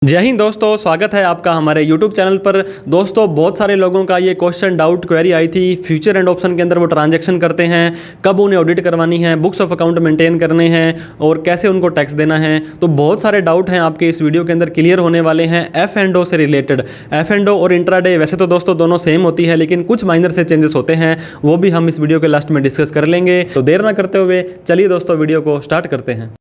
जय हिंद दोस्तों, स्वागत है आपका हमारे YouTube चैनल पर। दोस्तों, बहुत सारे लोगों का ये क्वेश्चन डाउट क्वेरी आई थी। फ्यूचर एंड ऑप्शन के अंदर वो ट्रांजैक्शन करते हैं, कब उन्हें ऑडिट करवानी है, बुक्स ऑफ अकाउंट मेंटेन करने हैं और कैसे उनको टैक्स देना है। तो बहुत सारे डाउट हैं आपके इस वीडियो के अंदर क्लियर होने वाले हैं F&O से रिलेटेड। F&O और इंट्राडे वैसे तो दोस्तों दोनों सेम होती है, लेकिन कुछ माइनर से चेंजेस होते हैं, वो भी हम इस वीडियो के लास्ट में डिस्कस कर लेंगे। तो देर ना करते हुए चलिए दोस्तों वीडियो को स्टार्ट करते हैं।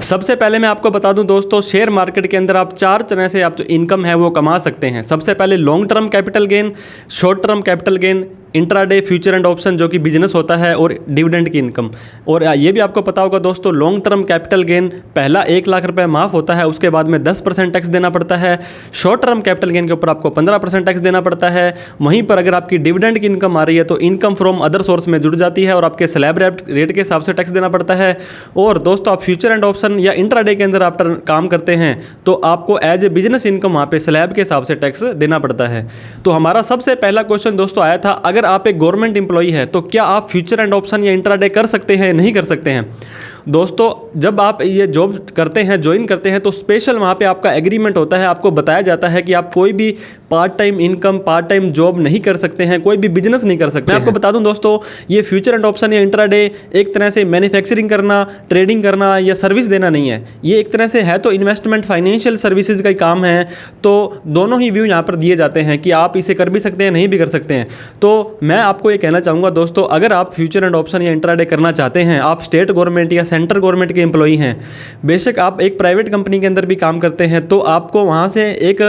सबसे पहले मैं आपको बता दूं दोस्तों, शेयर मार्केट के अंदर आप चार तरह से आप जो इनकम है वो कमा सकते हैं। सबसे पहले long term capital gain, short term capital gain, intraday future and option जो कि बिजनेस होता है, और डिविडेंड की इनकम। और ये भी आपको पता होगा दोस्तों, लॉन्ग टर्म कैपिटल गेन पहला 1 लाख रुपए माफ होता है, उसके बाद में 10% टैक्स देना पड़ता है। शॉर्ट टर्म कैपिटल गेन के ऊपर आपको 15% टैक्स देना पड़ता है। वहीं पर अगर आपकी डिविडेंड की इनकम आ रही है तो इनकम फ्रॉम अदर सोर्स में जुड़ जाती है और आपके स्लैब रेट के हिसाब से टैक्स देना पड़ता है। और दोस्तों, आप फ्यूचर एंड ऑप्शन या इंट्राडे के अंदर आप काम करते हैं तो आपको एज ए बिजनेस इनकम वहाँ पे स्लैब के हिसाब से टैक्स देना पड़ता है। तो हमारा सबसे पहला क्वेश्चन दोस्तों आया था, अगर आप एक गवर्नमेंट एम्प्लॉई है तो क्या आप फ्यूचर एंड ऑप्शन या इंट्राडे कर सकते हैं, नहीं कर सकते हैं। दोस्तों, जब आप ये जॉब करते हैं, ज्वाइन करते हैं, तो स्पेशल वहाँ पे आपका एग्रीमेंट होता है, आपको बताया जाता है कि आप कोई भी part time income, part time job नहीं कर सकते हैं, कोई भी बिजनेस नहीं कर सकते। मैं आपको बता दूं दोस्तों, ये फ्यूचर एंड ऑप्शन या इंट्राडे एक तरह से मैन्युफैक्चरिंग करना, ट्रेडिंग करना या सर्विस देना नहीं है। ये एक तरह से है तो इन्वेस्टमेंट फाइनेंशियल सर्विसेज का ही काम है। तो दोनों ही व्यू यहाँ पर दिए जाते हैं कि आप इसे कर भी सकते हैं, नहीं भी कर सकते हैं। तो मैं आपको ये कहना चाहूँगा दोस्तों, अगर आप फ्यूचर एंड ऑप्शन या इंट्राडे करना चाहते हैं, आप स्टेट गवर्नमेंट या सेंट्रल गवर्नमेंट के एम्प्लॉई हैं, बेशक आप एक प्राइवेट कंपनी के अंदर भी काम करते हैं, तो आपको वहाँ से एक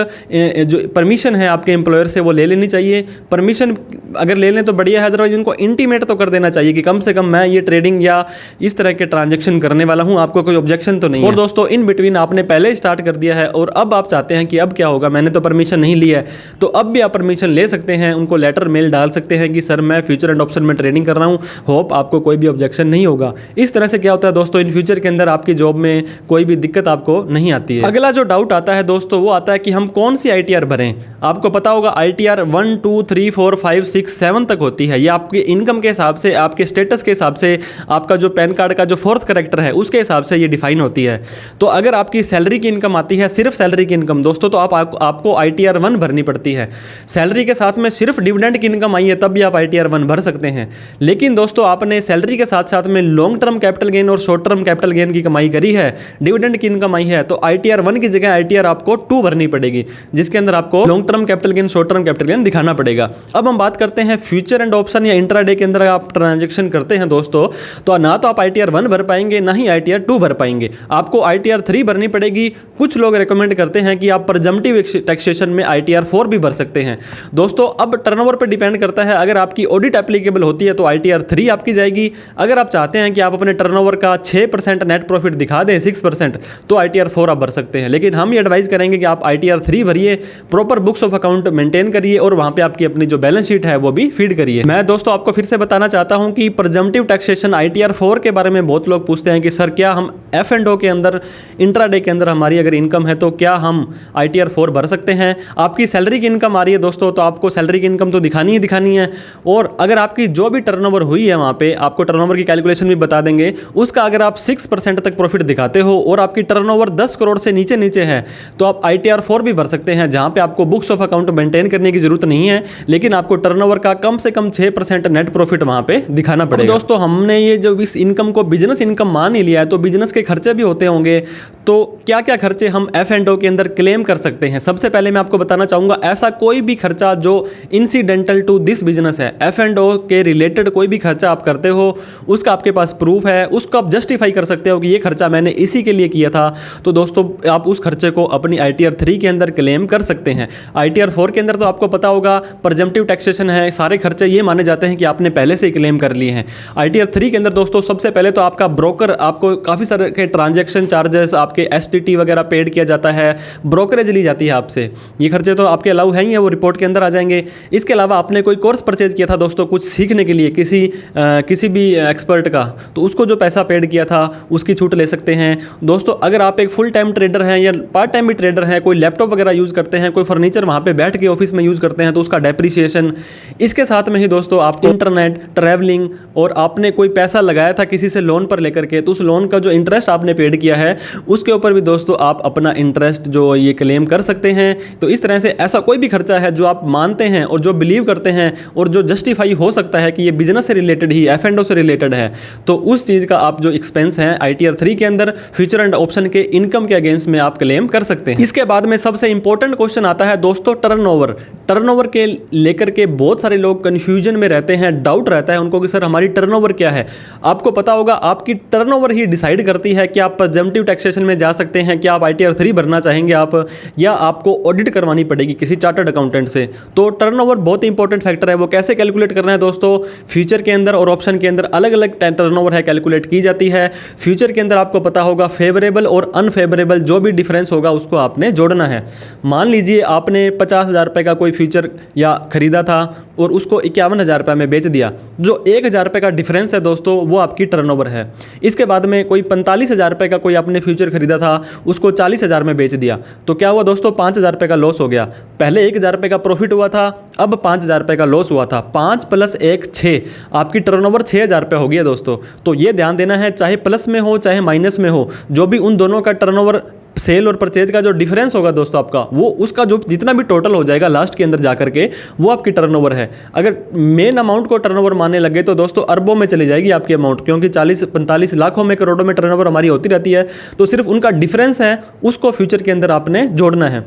जो परमिशन है आपके एम्प्लॉयर से वो ले लेनी चाहिए। परमिशन अगर ले लें तो बढ़िया है, अदरवाइज उनको इंटीमेट तो कर देना चाहिए कि कम से कम मैं ये ट्रेडिंग या इस तरह के ट्रांजैक्शन करने वाला हूँ, आपको कोई ऑब्जेक्शन तो नहीं है। और दोस्तों, इन बिटवीन आपने पहले स्टार्ट कर दिया है और अब आप चाहते हैं कि अब क्या होगा, मैंने तो परमिशन नहीं ली है, तो अब भी आप परमिशन ले सकते हैं। उनको लेटर मेल डाल सकते हैं कि सर मैं फ्यूचर एंड ऑप्शन में ट्रेडिंग कर रहा हूँ, होप आपको कोई भी ऑब्जेक्शन नहीं होगा। इस तरह से क्या होता है दोस्तों, इन फ्यूचर के अंदर आपकी जॉब में कोई भी दिक्कत आपको नहीं आती है। अगला जो डाउट आता है दोस्तों, वो आता है कि हम कौन सी ITR भरें। आपको पता होगा ITR 1, 2, 3, 4, 5, 6, 7 तक होती है। ये आपके इनकम के हिसाब से, आपके स्टेटस के हिसाब से, आपका जो पैन कार्ड का जो 4th कैरेक्टर है उसके हिसाब से ये डिफाइन होती है। तो अगर आपकी सैलरी की इनकम आती है, सिर्फ सैलरी की इनकम दोस्तों, तो आपको ITR 1 भरनी पड़ती है। सैलरी के साथ में सिर्फ डिविडेंड की इनकम आई है तब भी आप ITR 1 भर सकते हैं। लेकिन दोस्तों, आपने सैलरी के साथ साथ में लॉन्ग टर्म कैपिटल गेन और शॉर्ट टर्म कैपिटल गेन की कमाई करी है, डिविडेंड की इनकम आई है, तो ITR 1 की जगह ITR आपको 2 भरनी पड़ेगी, जिसके अंदर आपको long term capital gain, short term capital gain दिखाना पड़ेगा। अब हम बात करते हैं फ्यूचर एंड ऑप्शन या इंट्राडे के अंदर आप ट्रांजैक्शन करते हैं दोस्तों, तो ना तो आप ITR 1 भर पाएंगे, ना ही ITR 2 भर पाएंगे, आपको ITR 3 भरनी पड़ेगी। कुछ लोग रेकमेंड करते हैं कि आप प्रिजम्पटिव टैक्सेशन में ITR 4 भी भर सकते हैं। दोस्तों, अब टर्नओवर पर डिपेंड करता है, अगर आपकी ऑडिट एप्लीकेबल होती है तो ITR 3 आपकी जाएगी। अगर आप चाहते हैं कि आप अपने टर्नओवर का 6% नेट प्रॉफिट दिखा दें, 6%, तो ITR 4 आप भर सकते हैं। लेकिन हम ये एडवाइस करेंगे कि आप ITR 3 भरिए, proper books of account maintain करिए और वहां पे आपकी अपनी जो बैलेंस शीट है वो भी फीड करिए। मैं दोस्तों आपको फिर से बताना चाहता हूं कि प्रिजम्पटिव टैक्सेशन ITR 4 के बारे में बहुत लोग पूछते हैं कि सर क्या हम F&O के अंदर, इंट्राडे के अंदर हमारी अगर इनकम है तो क्या हम ITR 4 भर सकते हैं। आपकी सैलरी की इनकम आ रही है दोस्तों, तो आपको सैलरी की इनकम तो दिखानी ही दिखानी है। और अगर आपकी जो भी टर्नओवर हुई है वहां पे आपको टर्नओवर की कैलकुलेशन भी बता देंगे, उसका अगर आप 6% तक प्रॉफिट दिखाते हो और आपकी टर्नओवर 10 करोड़ से नीचे है तो आप ITR 4 भी भर सकते हैं, जहां पे आपको बुक्स ऑफ अकाउंट मेंटेन करने की जरूरत नहीं है, लेकिन आपको टर्नओवर का कम से कम 6% नेट प्रॉफिट वहां पे दिखाना पड़ेगा। दोस्तों, हमने ये जो इस इनकम को बिजनेस इनकम मान ही लिया है, तो बिजनेस के खर्चे भी होते होंगे। तो क्या क्या खर्चे हम F&O के अंदर क्लेम कर सकते हैं। सबसे पहले मैं आपको बताना चाहूंगा, ऐसा कोई भी खर्चा जो इंसिडेंटल टू दिस बिजनेस है, F&O के रिलेटेड कोई भी खर्चा आप करते हो, उसका आपके पास प्रूफ है, उसको आप जस्टिफाई कर सकते हो कि ये खर्चा मैंने इसी के लिए किया था, तो दोस्तों आप उस खर्चे को अपनी ITR 3 के अंदर क्लेम कर सकते हैं। ITR 4 के अंदर तो आपको पता होगा प्रिजम्पटिव टैक्सेशन है, सारे खर्चे ये माने जाते हैं कि आपने पहले से ही क्लेम कर लिए हैं। ITR 3 के अंदर दोस्तों सबसे पहले तो आपका ब्रोकर, आपको काफ़ी सारे के ट्रांजैक्शन चार्जेस, आपके STT वगैरह पेड किया जाता है, ब्रोकरेज ली जाती है आपसे, ये खर्चे तो आपके अलाउ हैं ही है, वो रिपोर्ट के अंदर आ जाएंगे। इसके अलावा आपने कोई कोर्स परचेज किया था दोस्तों कुछ सीखने के लिए, किसी भी एक्सपर्ट का, तो उसको जो पैसा पेड पेड किया था उसकी छूट ले सकते हैं। दोस्तों अगर आप एक फुल टाइम ट्रेडर हैं या पार्ट टाइम भी ट्रेडर हैं, कोई लैपटॉप वगैरह यूज़ करते हैं, कोई फर्नीचर वहाँ पे बैठ के ऑफिस में यूज़ करते हैं तो उसका डेप्रीशिएशन, इसके साथ में ही दोस्तों आपको इंटरनेट, ट्रैवलिंग, और आपने कोई पैसा लगाया था किसी से लोन पर लेकर के, तो उस लोन का जो इंटरेस्ट आपने पेड किया है उसके ऊपर भी दोस्तों आप अपना इंटरेस्ट जो ये क्लेम कर सकते हैं। तो इस तरह से ऐसा कोई भी खर्चा है जो आप मानते हैं और जो बिलीव करते हैं और जो जस्टिफाई हो सकता है कि ये बिजनेस से रिलेटेड ही, F&O से रिलेटेड है, तो उस चीज़ का आप जो एक्सपेंस है ITR 3 के अंदर फ्यूचर एंड ऑप्शन के इनकम के अगेंस्ट में आप क्लेम कर सकते हैं। इसके बाद में सबसे इंपॉर्टेंट क्वेश्चन आता है दोस्तों टर्नओवर। टर्नओवर के लेकर के बहुत सारे लोग कंफ्यूजन में रहते हैं, डाउट रहता है उनको कि सर हमारी टर्नओवर क्या है। आपको पता होगा आपकी टर्नओवर ही डिसाइड करती है कि आप प्रेजम्पटिव टैक्सेशन में जा सकते हैं, कि आप ITR 3 भरना चाहेंगे आप, या आपको ऑडिट करवानी पड़ेगी किसी चार्टर्ड अकाउंटेंट से। तो टर्नओवर बहुत इंपॉर्टेंट फैक्टर है। वो कैसे कैलकुलेट करना है दोस्तों, फ्यूचर के अंदर और ऑप्शन के अंदर अलग अलग टर्नओवर है, कैलकुलेट की जाती है। फ्यूचर के अंदर आपको पता होगा फेवरेबल और अनफेवरेबल जो भी डिफरेंस होगा उसको आपने जोड़ना है। मान लीजिए आपने 50,000 रुपये का कोई फ्यूचर या खरीदा था और उसको 51,000 रुपये में बेच दिया, जो 1,000 रुपये का डिफरेंस है दोस्तों वो आपकी टर्नओवर है। इसके बाद में कोई 45,000 रुपये का कोई आपने फ्यूचर खरीदा था, उसको 40,000 में बेच दिया, तो क्या हुआ दोस्तों, 5,000 रुपये का लॉस हो गया। पहले 1,000 रुपये का प्रॉफिट हुआ था, अब 5,000 रुपये का लॉस हुआ था। 5 + 1 6, आपकी टर्नओवर 6,000 रुपये हो गई है दोस्तों। तो ये ध्यान देना है, चाहे प्लस में हो चाहे माइनस में हो, जो भी उन दोनों का टर्नओवर, सेल और परचेज का जो डिफरेंस होगा दोस्तों आपका, वो उसका जो जितना भी टोटल हो जाएगा लास्ट के अंदर जाकर के, वो आपकी टर्नओवर है। अगर मेन अमाउंट को टर्नओवर मानने लगे तो दोस्तों अरबों में चली जाएगी आपकी अमाउंट, क्योंकि 40-45 लाखों में, करोड़ों में टर्नओवर हमारी होती रहती है। तो सिर्फ उनका डिफरेंस है, उसको फ्यूचर के अंदर आपने जोड़ना है।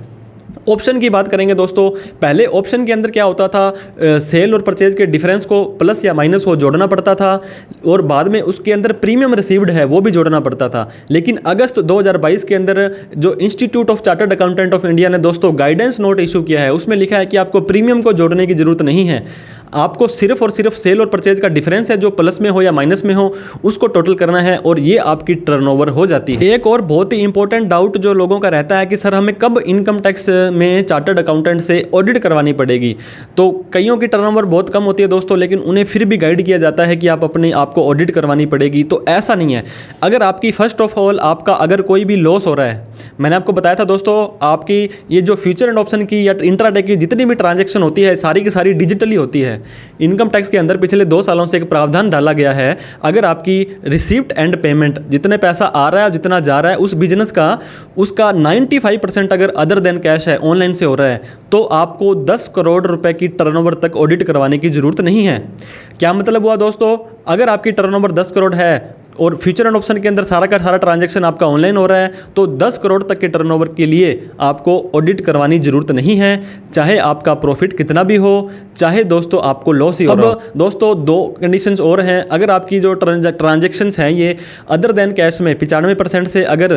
ऑप्शन की बात करेंगे दोस्तों, पहले ऑप्शन के अंदर क्या होता था, सेल और परचेज के डिफरेंस को प्लस या माइनस हो जोड़ना पड़ता था, और बाद में उसके अंदर प्रीमियम रिसीव्ड है वो भी जोड़ना पड़ता था। लेकिन अगस्त 2022 के अंदर जो institute of chartered accountant of India ने दोस्तों गाइडेंस नोट इशू किया है, उसमें लिखा है कि आपको प्रीमियम को जोड़ने की जरूरत नहीं है। आपको सिर्फ और सिर्फ सेल और परचेज का डिफरेंस है, जो प्लस में हो या माइनस में हो, उसको टोटल करना है और ये आपकी टर्नओवर हो जाती है। एक और बहुत ही इंपॉर्टेंट डाउट जो लोगों का रहता है कि सर हमें कब इनकम टैक्स में चार्टर्ड अकाउंटेंट से ऑडिट करवानी पड़ेगी। तो कईयों की टर्नओवर बहुत कम होती है दोस्तों, लेकिन उन्हें फिर भी गाइड किया जाता है कि आप अपने आपको ऑडिट करवानी पड़ेगी। तो ऐसा नहीं है। अगर आपकी फर्स्ट ऑफ ऑल आपका अगर कोई भी लॉस हो रहा है, मैंने आपको बताया था दोस्तों, आपकी ये जो फ्यूचर एंड ऑप्शन की या इंट्राडे की जितनी भी ट्रांजैक्शन होती है सारी की सारी डिजिटली होती है। इनकम टैक्स के अंदर पिछले 2 सालों से एक प्रावधान डाला गया है, अगर आपकी रिसीप्ट एंड पेमेंट, जितने पैसा आ रहा है और जितना जा रहा है उस बिजनेस का, उसका 95% अगर अदर देन कैश है, ऑनलाइन से हो रहा है, तो आपको 10 करोड़ रुपए की टर्नओवर तक ऑडिट करवाने की जरूरत नहीं है। क्या मतलब हुआ दोस्तों, अगर आपकी टर्नओवर 10 करोड़ है और फ्यूचर एंड ऑप्शन के अंदर सारा का सारा ट्रांजैक्शन आपका ऑनलाइन हो रहा है, तो 10 करोड़ तक के टर्नओवर के लिए आपको ऑडिट करवानी जरूरत नहीं है, चाहे आपका प्रॉफिट कितना भी हो, चाहे दोस्तों आपको लॉस ही हो रहा हो। दोस्तों 2 कंडीशंस और हैं, अगर आपकी जो ट्रांजैक्शंस हैं ये अदर देन कैश में 95% से अगर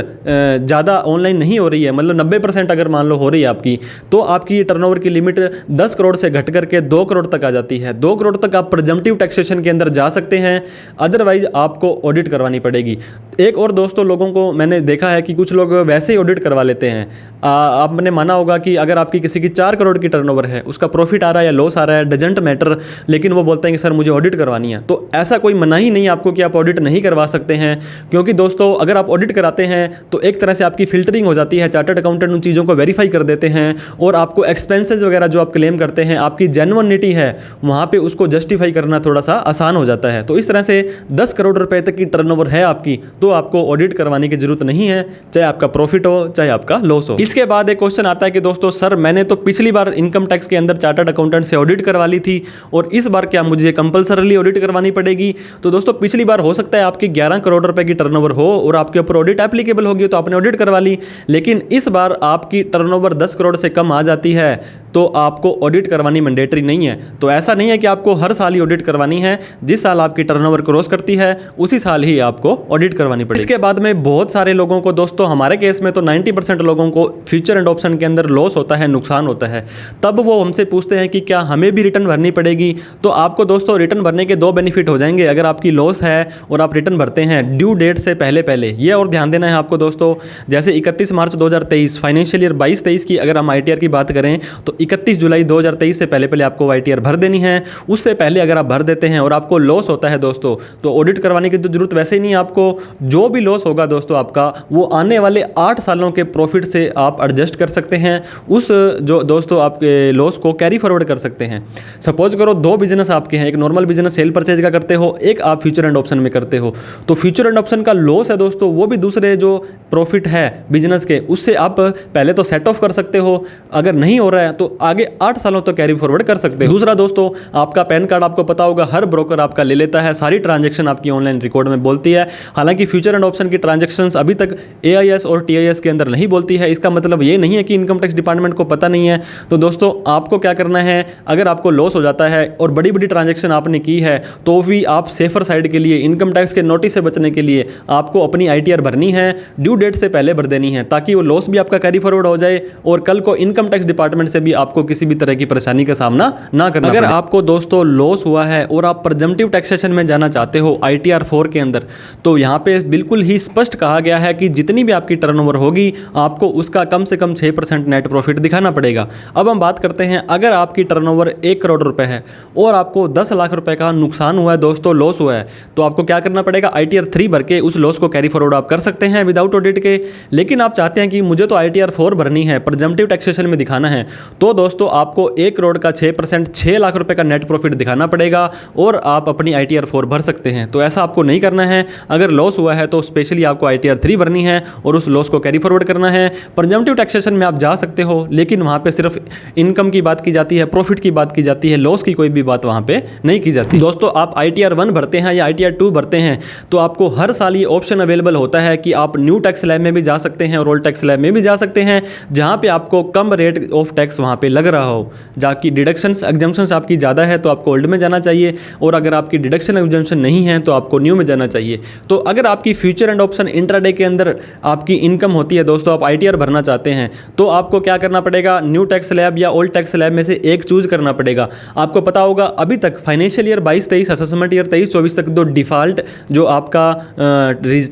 ज़्यादा ऑनलाइन नहीं हो रही है, मतलब 90% अगर मान लो हो रही है आपकी, तो आपकी टर्नओवर की लिमिट 10 करोड़ से घट करके 2 करोड़ तक आ जाती है। 2 करोड़ तक आप प्रेजम्पटिव टैक्सेशन के अंदर जा सकते हैं, अदरवाइज आपको ऑडिट करवानी पड़ेगी। एक और दोस्तों लोगों को मैंने देखा है कि कुछ लोग वैसे ही ऑडिट करवा लेते हैं। आपने माना होगा कि अगर आपकी किसी की 4 करोड़ की टर्नओवर है, उसका प्रॉफिट आ रहा है या लॉस आ रहा है, डजंट मैटर, लेकिन वो बोलते हैं कि सर मुझे ऑडिट करवानी है। तो ऐसा कोई मनाही नहीं आपको कि आप ऑडिट नहीं करवा सकते हैं, क्योंकि दोस्तों अगर आप ऑडिट कराते हैं तो एक तरह से आपकी फिल्टरिंग हो जाती है, चार्टर्ड अकाउंटेंट उन चीज़ों को वेरीफाई कर देते हैं और आपको एक्सपेंसेस वगैरह जो आप क्लेम करते हैं, आपकी जेन्युइनिटी है वहाँ पर उसको जस्टिफाई करना थोड़ा सा आसान हो जाता है। तो इस तरह से 10 करोड़ रुपये तक की टर्नओवर है आपकी, तो आपको ऑडिट करवाने की जरूरत नहीं है, चाहे आपका प्रॉफिट हो चाहे आपका लॉस हो। इसके बाद एक क्वेश्चन आता है कि दोस्तों सर मैंने तो पिछली बार इनकम टैक्स के अंदर चार्टर्ड अकाउंटेंट से ऑडिट करवा ली थी और इस बार क्या मुझे कंपलसरीली ऑडिट करवानी पड़ेगी। तो दोस्तों पिछली बार हो सकता है आपकी 11 करोड़ रुपए की टर्नओवर हो और आपके ऊपर ऑडिट एप्लीकेबल होगी तो आपने ऑडिट करवा ली, लेकिन इस बार आपकी टर्नओवर 10 करोड़ से कम आ जाती है तो आपको ऑडिट करवानी मैंडेटरी नहीं है। तो ऐसा नहीं है कि आपको हर साल ही ऑडिट करवानी है, जिस साल आपकी टर्नओवर क्रॉस करती है उसी साल ही आपको ऑडिट करवानी पड़ेगी। इसके बाद में बहुत सारे लोगों को दोस्तों, हमारे केस में तो 90% लोगों को फ्यूचर एंड ऑप्शन के अंदर लॉस होता है, नुकसान होता है, तब वो हमसे पूछते हैं कि क्या हमें भी रिटर्न भरनी पड़ेगी। तो आपको दोस्तों रिटर्न भरने के 2 बेनिफिट हो जाएंगे अगर आपकी लॉस है और आप रिटर्न भरते हैं ड्यू डेट से पहले पहले। ये और ध्यान देना है आपको दोस्तों, जैसे 31 मार्च 2023 फाइनेंशियल ईयर 22-23 की अगर हम ITR की बात करें तो 31 जुलाई 2023 से पहले पहले आपको ITR भर देनी है। उससे पहले अगर आप भर देते हैं और आपको लॉस होता है दोस्तों, तो ऑडिट करवाने की तो जरूरत वैसे ही नहीं है आपको। जो भी लॉस होगा दोस्तों आपका, वो आने वाले 8 सालों के प्रॉफिट से आप एडजस्ट कर सकते हैं। उस जो दोस्तों आपके लॉस को कैरी फॉरवर्ड कर सकते हैं। सपोज करो 2 बिजनेस आपके हैं, एक नॉर्मल बिजनेस सेल परचेज का करते हो, एक आप फ्यूचर एंड ऑप्शन में करते हो। तो फ्यूचर एंड ऑप्शन का लॉस है दोस्तों, वो भी दूसरे जो प्रॉफिट है बिजनेस के, उससे आप पहले तो सेट ऑफ कर सकते हो। अगर नहीं हो रहा है तो आगे 8 सालों तक कैरी फॉरवर्ड कर सकते हो। दूसरा दोस्तों, आपका पैन कार्ड आपको पता होगा हर ब्रोकर आपका ले लेता है, सारी ट्रांजैक्शन आपकी ऑनलाइन रिकॉर्ड में बोलती है। हालांकि फ्यूचर एंड ऑप्शन की ट्रांजैक्शंस अभी तक AIS और TIS के अंदर नहीं बोलती है। इसका मतलब ये नहीं है कि इनकम टैक्स डिपार्टमेंट को पता नहीं है। तो दोस्तों आपको क्या करना है, अगर आपको लॉस हो जाता है और बड़ी बड़ी ट्रांजैक्शन आपने की है, तो भी आप सेफर साइड के लिए, इनकम टैक्स के नोटिस से बचने के लिए आपको अपनी ITR भरनी है, ड्यू डेट से पहले भर देनी है, ताकि वो लॉस भी आपका कैरी फॉरवर्ड हो जाए और कल को इनकम टैक्स डिपार्टमेंट से भी आपको किसी भी तरह की परेशानी का सामना ना करना पड़े। अगर आपको दोस्तों लॉस हुआ है और आप प्रिजम्पटिव टैक्सेशन में जाना चाहते हो ITR 4 के अंदर, तो यहाँ पे बिल्कुल ही स्पष्ट कहा गया है कि जितनी भी आपकी टर्नओवर होगी, आपको उसका कम से कम 6% नेट प्रॉफिट दिखाना पड़ेगा। अब हम बात करते हैं, अगर आपकी टर्नओवर 1 करोड़ रुपए है और आपको 10 लाख रुपए का नुकसान हुआ है दोस्तों, लॉस हुआ है, तो आपको क्या करना पड़ेगा, ITR 3 भर के उस लॉस को कैरी फॉरवर्ड आप कर सकते हैं विदाउट ऑडिट के। लेकिन आप चाहते हैं कि मुझे तो ITR 4 भरनी है, प्रिजम्पटिव टैक्सेशन में दिखाना है, तो दोस्तों आपको 1 करोड़ का 6%, 6 लाख रुपए का नेट प्रॉफिट दिखाना पड़ेगा और आप अपनी ITR 4 भर सकते हैं। तो ऐसा आपको नहीं करना है। अगर लॉस हुआ है तो स्पेशली आपको ITR 3 भरनी है और उस लॉस को कैरी फॉरवर्ड करना है। प्रिजम्पटिव टैक्सेशन में आप जा सकते हो, लेकिन वहाँ पे सिर्फ इनकम की बात की जाती है, प्रॉफिट की बात की जाती है, लॉस की कोई भी बात वहाँ पे नहीं की जाती। दोस्तों आप ITR 1 भरते हैं या ITR 2 भरते हैं, तो आपको हर साल ये ऑप्शन अवेलेबल होता है कि आप न्यू टैक्स स्लैब में भी जा सकते हैं और ओल्ड टैक्स स्लैब में भी जा सकते हैं, जहाँ पे आपको कम रेट ऑफ टैक्स वहाँ पे लग रहा हो। जाकि डिडक्शंस एग्जम्पशंस आपकी ज़्यादा है तो आपको ओल्ड में जाना चाहिए, और अगर आपकी डिडक्शन एग्जम्पशन नहीं है तो आपको न्यू में जाना चाहिए। तो अगर आपकी फ्यूचर एंड ऑप्शन इंट्राडे के अंदर आपकी इनकम होती है दोस्तों, आप ITR भरना चाहते हैं, तो आपको क्या करना पड़ेगा, न्यू टैक्स स्लैब या ओल्ड टैक्स स्लैब में से एक चूज करना पड़ेगा। आपको पता होगा अभी तक फाइनेंशियल ईयर 22-23, असेसमेंट ईयर 23-24 तक जो डिफॉल्ट जो आपका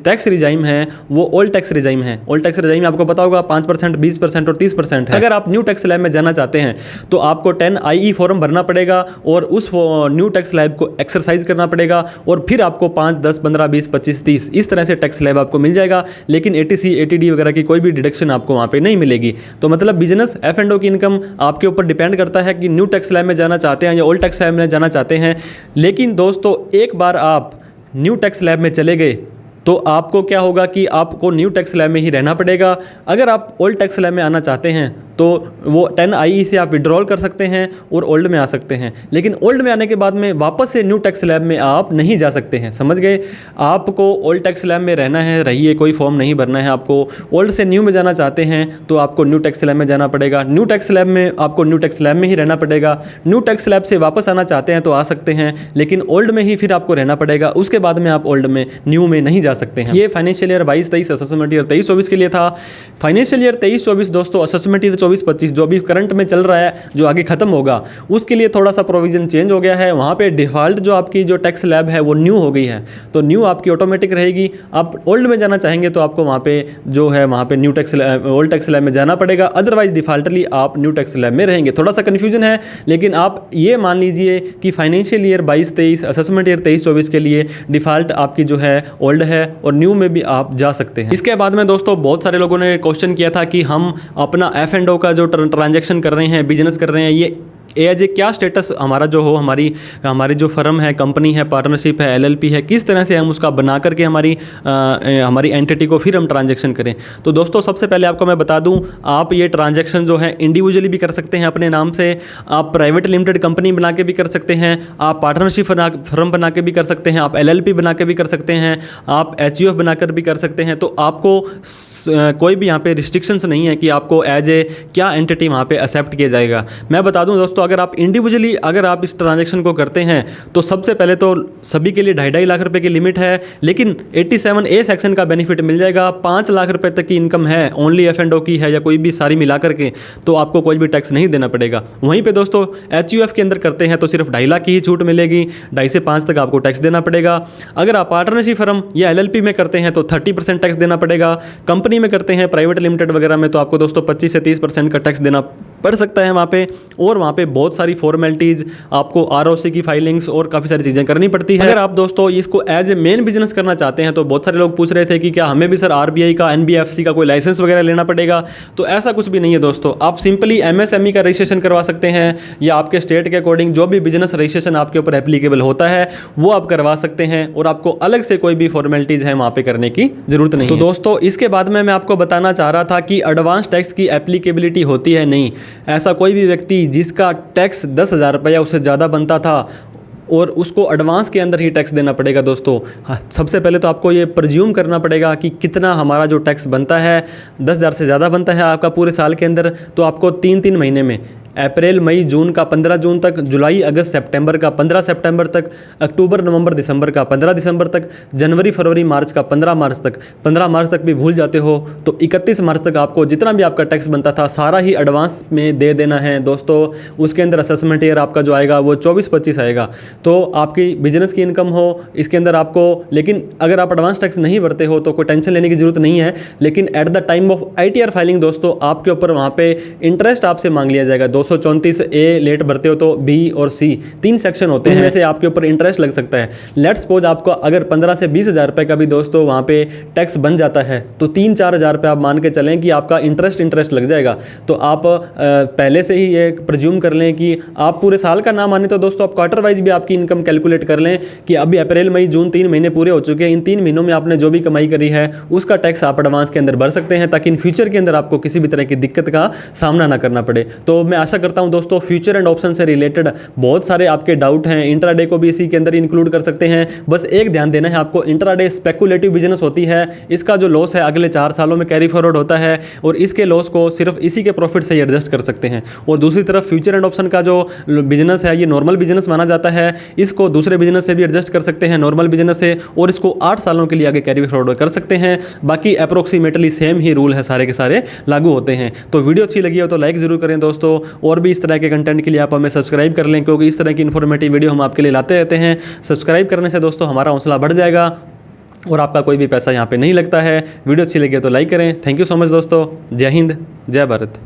टैक्स रिजाइम है वो ओल्ड टैक्स रिजाइम है। ओल्ड टैक्स रिजाइम आपको पता होगा 5%, 20% और 30% है। अगर आप न्यू टैक्स स्लैब में जाना चाहते हैं तो आपको 10IE फॉर्म भरना पड़ेगा और उस न्यू टैक्स स्लैब को एक्सरसाइज करना पड़ेगा, और फिर आपको 5, 10, 15, 20, 25, 30 इस तरह से टैक्स स्लैब आपको मिल जाएगा। लेकिन ATC, ATD वगैरह की कोई भी डिडक्शन आपको वहाँ पे नहीं मिलेगी। तो मतलब बिजनेस F&O की इनकम आपके ऊपर डिपेंड करता है कि न्यू टैक्स स्लैब में जाना चाहते हैं या ओल्ड टैक्स स्लैब में जाना चाहते हैं। लेकिन दोस्तों एक बार आप न्यू टैक्स स्लैब में चले गए तो आपको क्या होगा कि आपको न्यू टैक्स स्लैब में ही रहना पड़ेगा। अगर आप ओल्ड टैक्स स्लैब में आना चाहते हैं तो वो 10IE से आप विड्रॉल कर सकते हैं और ओल्ड में आ सकते हैं। लेकिन ओल्ड में आने के बाद में वापस से न्यू टैक्स स्लैब में आप नहीं जा सकते हैं, समझ गए। आपको ओल्ड टैक्स स्लैब में रहना है, रहिए, कोई फॉर्म नहीं भरना है आपको। ओल्ड से न्यू में जाना चाहते हैं तो आपको न्यू टैक्स स्लैब में जाना पड़ेगा। न्यू टैक्स स्लैब में आपको न्यू टैक्स स्लैब में ही रहना पड़ेगा। न्यू टैक्स स्लैब से वापस आना चाहते हैं तो आ सकते हैं, लेकिन ओल्ड में ही फिर आपको रहना पड़ेगा। उसके बाद में आप ओल्ड में, न्यू में नहीं जा सकते हैं। ये फाइनेंशियल ईयर 22-23, असेसमेंट ईयर 23-24 के लिए था। फाइनेंशियल ईयर 23-24 दोस्तों, असेसमेंट ईयर 24-25 जो अभी करंट में चल रहा है, जो आगे खत्म होगा, उसके लिए थोड़ा सा प्रोविजन चेंज हो गया है। वहाँ पे डिफॉल्ट जो आपकी जो टैक्स स्लैब है वो न्यू हो गई है, तो न्यू आपकी ऑटोमेटिक रहेगी। आप ओल्ड में जाना चाहेंगे तो आपको वहाँ पे जो है वहाँ पे new tax old tax slab में जाना पड़ेगा, अदरवाइज डिफॉल्टली आप न्यू टैक्स स्लैब में रहेंगे। थोड़ा सा कन्फ्यूजन है, लेकिन आप ये मान लीजिए कि फाइनेंशियल ईयर 22-23, असेसमेंट ईयर 23-24 के लिए डिफॉल्ट आपकी जो है ओल्ड है और न्यू में भी आप जा सकते हैं। इसके बाद में दोस्तों बहुत सारे लोगों ने क्वेश्चन किया था कि हम अपना F&O का जो ट्रांजैक्शन कर रहे हैं, बिजनेस कर रहे हैं, ये एज ए क्या स्टेटस हमारा जो हो, हमारी जो फर्म है, कंपनी है, पार्टनरशिप है, LLP है, किस तरह से हम उसका बना करके हमारी एंटिटी को फिर हम ट्रांजैक्शन करें। तो दोस्तों सबसे पहले आपको मैं बता दूं, आप ये ट्रांजैक्शन जो है इंडिविजुअली भी कर सकते हैं अपने नाम से, आप प्राइवेट लिमिटेड कंपनी बना के भी कर सकते हैं, आप पार्टनरशिप फर्म बना के भी कर सकते हैं, आप LLP बना के भी कर सकते हैं, आप HUF बनाकर भी कर सकते हैं। तो आपको कोई भी यहाँ पे रिस्ट्रिक्शंस नहीं है कि आपको एज ए क्या एंटिटी वहाँ पे एक्सेप्ट किया जाएगा। मैं बता दूं दोस्तों, अगर आप इंडिविजुअली अगर आप इस ट्रांजैक्शन को करते हैं तो सबसे पहले तो सभी के लिए 2.5 लाख रुपए की लिमिट है, लेकिन 87A सेक्शन का बेनिफिट मिल जाएगा। 5 लाख रुपए तक की इनकम है, ओनली F&O की है या कोई भी सारी मिला करके, तो आपको कोई भी टैक्स नहीं देना पड़ेगा। वहीं पे दोस्तों HUF के अंदर करते हैं तो सिर्फ 2.5 लाख की ही छूट मिलेगी, 2.5 से 5 तक आपको टैक्स देना पड़ेगा। अगर आप पार्टनरशिप फर्म या LLP में करते हैं तो 30% टैक्स देना पड़ेगा। कंपनी में करते हैं प्राइवेट लिमिटेड वगैरह में तो आपको दोस्तों 25 से 30% का टैक्स देना पढ़ सकता है वहाँ पे। और वहाँ पे बहुत सारी फॉर्मेलिटीज़, आपको आरओसी की फाइलिंग्स और काफ़ी सारी चीज़ें करनी पड़ती है। अगर आप दोस्तों इसको एज ए मेन बिजनेस करना चाहते हैं तो बहुत सारे लोग पूछ रहे थे कि क्या हमें भी सर आरबीआई का, एनबीएफसी का कोई लाइसेंस वगैरह लेना पड़ेगा, तो ऐसा कुछ भी नहीं है दोस्तों। आप सिंपली एमएसएमई का रजिस्ट्रेशन करवा सकते हैं, या आपके स्टेट के अकॉर्डिंग जो भी बिजनेस रजिस्ट्रेशन आपके ऊपर एप्लीकेबल होता है वो आप करवा सकते हैं, और आपको अलग से कोई भी फॉर्मेलिटीज़ है वहाँ पे करने की जरूरत नहीं। तो दोस्तों इसके बाद में मैं आपको बताना चाह रहा था कि एडवांस टैक्स की एप्लीकेबिलिटी होती है नहीं। ऐसा कोई भी व्यक्ति जिसका टैक्स 10,000 रुपये या उससे ज़्यादा बनता था और उसको एडवांस के अंदर ही टैक्स देना पड़ेगा दोस्तों। सबसे पहले तो आपको ये प्रज्यूम करना पड़ेगा कि कितना हमारा जो टैक्स बनता है, 10,000 से ज़्यादा बनता है आपका पूरे साल के अंदर, तो आपको 3-3 महीने में, अप्रैल मई जून का 15 जून तक, जुलाई अगस्त सितंबर का 15 सितंबर तक, अक्टूबर नवंबर दिसंबर का 15 दिसंबर तक, जनवरी फरवरी मार्च का 15 मार्च तक। 15 मार्च तक भी भूल जाते हो तो 31 मार्च तक आपको जितना भी आपका टैक्स बनता था सारा ही एडवांस में दे देना है दोस्तों। उसके अंदर असेसमेंट ईयर आपका जो आएगा वो 24-25 आएगा। तो आपकी बिजनेस की इनकम हो इसके अंदर आपको, लेकिन अगर आप एडवांस टैक्स नहीं भरते हो तो कोई टेंशन लेने की जरूरत नहीं है। लेकिन at the time of ITR filing दोस्तों आपके ऊपर वहाँ पे इंटरेस्ट आपसे मांग लिया जाएगा। 234 ए लेट भरते हो तो बी और सी 3 सेक्शन होते हैं, वैसे आपके ऊपर इंटरेस्ट लग सकता है। लेट्स सपोज आपको अगर 15 से 20 हज़ार रुपये का भी दोस्तों वहाँ पे टैक्स बन जाता है तो 3-4 हज़ार रुपये आप मान के चलें कि आपका इंटरेस्ट लग जाएगा। तो आप पहले से ही ये प्रज्यूम कर लें कि आप पूरे साल का ना माने तो दोस्तों आप क्वार्टर वाइज भी आपकी इनकम कैलकुलेट कर लें कि अभी अप्रैल मई जून 3 महीने पूरे हो चुके हैं। इन 3 महीनों में आपने जो भी कमाई करी है उसका टैक्स आप एडवांस के अंदर भर सकते हैं, ताकि इन फ्यूचर के अंदर आपको किसी भी तरह की दिक्कत का सामना ना करना पड़े। तो मैं आशा करता हूं दोस्तों फ्यूचर एंड ऑप्शन से रिलेटेड बहुत सारे आपके डाउट हैं, इंट्राडे को भी इसी के अंदर इंक्लूड कर सकते हैं। बस एक ध्यान देना है आपको, इंट्राडे स्पेकुलेटिव बिजनेस होती है, इसका जो लॉस है अगले 4 सालों में कैरी फॉरवर्ड होता है और इसके लॉस को सिर्फ इसी के प्रॉफिट से ही एडजस्ट कर सकते हैं। और दूसरी तरफ फ्यूचर एंड ऑप्शन का जो बिजनेस है ये नॉर्मल बिजनेस माना जाता है, इसको दूसरे बिजनेस से भी एडजस्ट कर सकते हैं नॉर्मल बिजनेस से, और इसको 8 सालों के लिए आगे कैरी फॉरवर्ड कर सकते हैं। बाकी अप्रोक्सीमेटली सेम ही रूल है, सारे के सारे लागू होते हैं। तो वीडियो अच्छी लगी हो तो लाइक जरूर करें दोस्तों, और भी इस तरह के कंटेंट के लिए आप हमें सब्सक्राइब कर लें, क्योंकि इस तरह की इन्फॉर्मेटिव वीडियो हम आपके लिए लाते रहते हैं। सब्सक्राइब करने से दोस्तों हमारा हौसला बढ़ जाएगा और आपका कोई भी पैसा यहाँ पे नहीं लगता है। वीडियो अच्छी लगी हो तो लाइक करें। थैंक यू सो मच दोस्तों। जय हिंद, जय भारत।